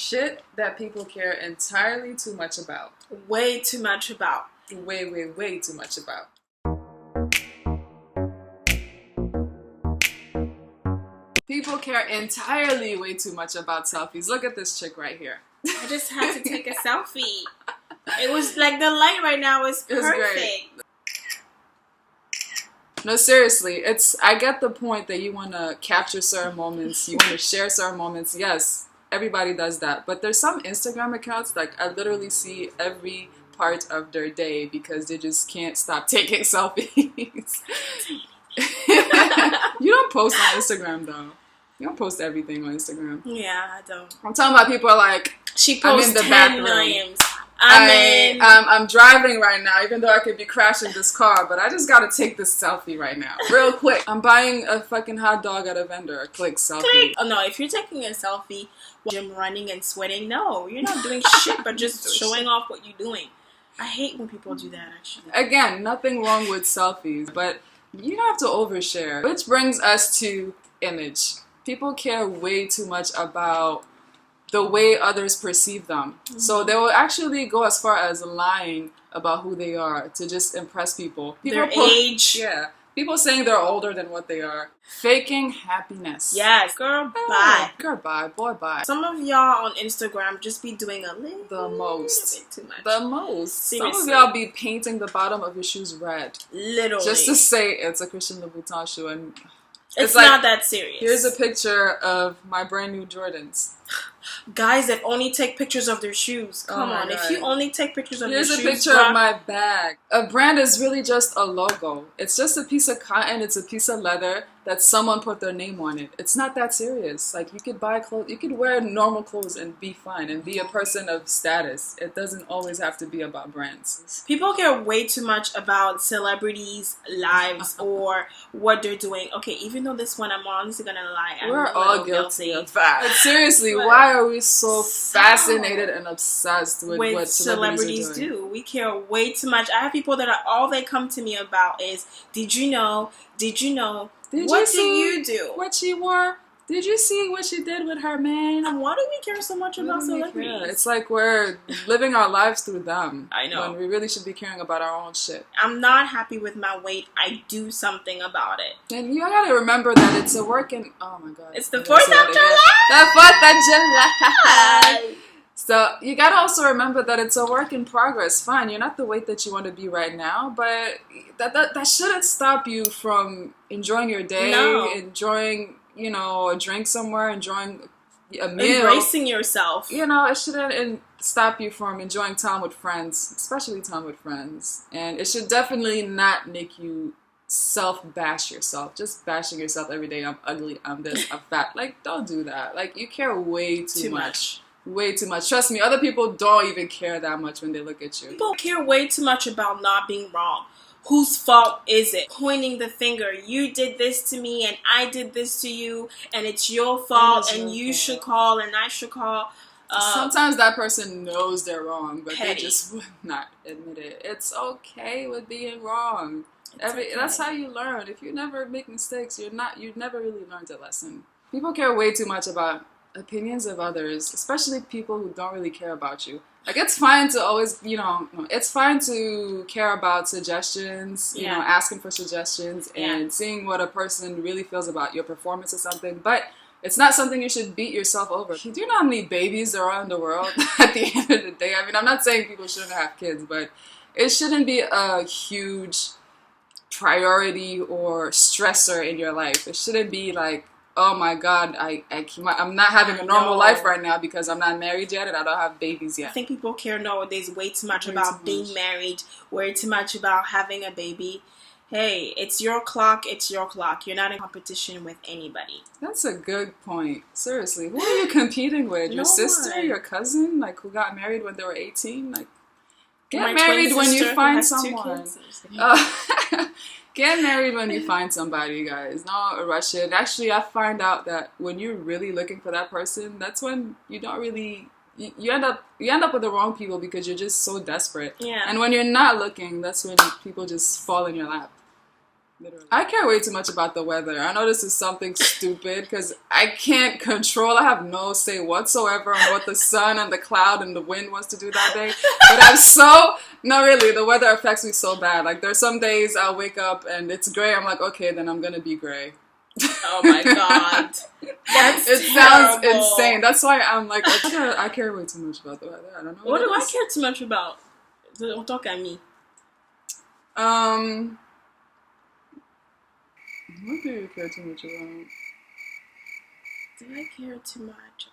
Shit that people care entirely too much about. Way too much about. Way too much about. People care entirely way too much about selfies. Look at this chick right here. I just had to take a selfie. It was like the light right now is perfect. Great. No, seriously, I get the point that you want to capture certain moments, you want to share certain moments. Yes, everybody does that. But there's some Instagram accounts, like, I literally see every part of their day because they just can't stop taking selfies. You don't post on Instagram, though. You don't post everything on Instagram. Yeah, I don't. I'm talking about people are like, she posts I'm in the 10 bathroom. millions. I'm driving right now, even though I could be crashing this car, but I just gotta take this selfie right now, real quick. I'm buying a fucking hot dog at a vendor. Click selfie. Click. Oh no, if you're taking a selfie while you're running and sweating, no, you're not doing shit, but just showing off what you're doing. I hate when people do that, actually. Again, nothing wrong with selfies, but you don't have to overshare. Which brings us to image. People care way too much about the way others perceive them. Mm-hmm. So they will actually go as far as lying about who they are to just impress people. Their age. Yeah. People saying they're older than what they are. Faking happiness. Yes. Girl, bye. Girl, bye. Boy, bye. Some of y'all on Instagram just be doing a little bit too much. The most. Seriously. Some of y'all be painting the bottom of your shoes red. Literally. Just to say it's a Christian Louboutin shoe. And it's like, not that serious. Here's a picture of my brand new Jordans. Guys that only take pictures of their shoes. Come on. God. If you only take pictures of your shoes. Here's a picture of my bag. A brand is really just a logo. It's just a piece of cotton. It's a piece of leather that someone put their name on it. It's not that serious. Like, you could buy clothes. You could wear normal clothes and be fine and be a person of status. It doesn't always have to be about brands. People care way too much about celebrities' lives or what they're doing. Okay, even though this one, I'm honestly gonna lie. We're all guilty of that. But seriously, why are we so fascinated and obsessed with what celebrities do? We care way too much. I have people that all they come to me about is, did you know? Did you know? What do you do? What she wore? Did you see what she did with her man? And why do we care so much about celebrities? It's like we're living our lives through them. I know. When we really should be caring about our own shit. I'm not happy with my weight. I do something about it. And you gotta remember that it's a work in... Oh my God. It's the 4th of July! The 4th of July! So you gotta also remember that it's a work in progress. Fine, you're not the weight that you want to be right now, but that shouldn't stop you from enjoying your day, enjoying, you know, a drink somewhere, enjoying a meal. Embracing yourself. You know, it shouldn't stop you from enjoying time with friends, especially time with friends. And it should definitely not make you self-bash yourself. Just bashing yourself every day. I'm ugly, I'm this, I'm fat. Like, don't do that. Like, you care way too much. Way too much. Trust me, other people don't even care that much when they look at you. People care way too much about not being wrong. Whose fault is it? Pointing the finger. You did this to me and I did this to you and it's your fault and you should call and I should call. Sometimes that person knows they're wrong, but they just would not admit it. It's okay with being wrong. That's how you learn. If you never make mistakes, you've never really learned a lesson. People care way too much about opinions of others, especially people who don't really care about you. Like, it's fine to always, it's fine to care about suggestions, you know, asking for suggestions and seeing what a person really feels about your performance or something, but it's not something you should beat yourself over. Do you know how many babies there are in the world at the end of the day? I mean, I'm not saying people shouldn't have kids, but it shouldn't be a huge priority or stressor in your life. It shouldn't be like, oh my God, I'm not having a normal life right now because I'm not married yet and I don't have babies yet. I think people care nowadays way too much about being married, way too much about having a baby. Hey, it's your clock, it's your clock. You're not in competition with anybody. That's a good point. Seriously, who are you competing with? Your sister, your cousin, like, who got married when they were 18? Like, get married when you find someone. Get married when you find somebody, guys. Don't rush it. Actually, I find out that when you're really looking for that person, that's when you don't really... You end up with the wrong people because you're just so desperate. Yeah. And when you're not looking, that's when people just fall in your lap. Literally. I care way too much about the weather. I know this is something stupid because I can't control. I have no say whatsoever on what the sun and the cloud and the wind wants to do that day. But not really. The weather affects me so bad. Like there's some days I'll wake up and it's gray. I'm like, okay, then I'm gonna be gray. Oh my god, it sounds insane. That's why I'm like, I care way too much about the weather. I don't know. What do I care too much about? Don't talk at me. What do you care too much about? Do I care too much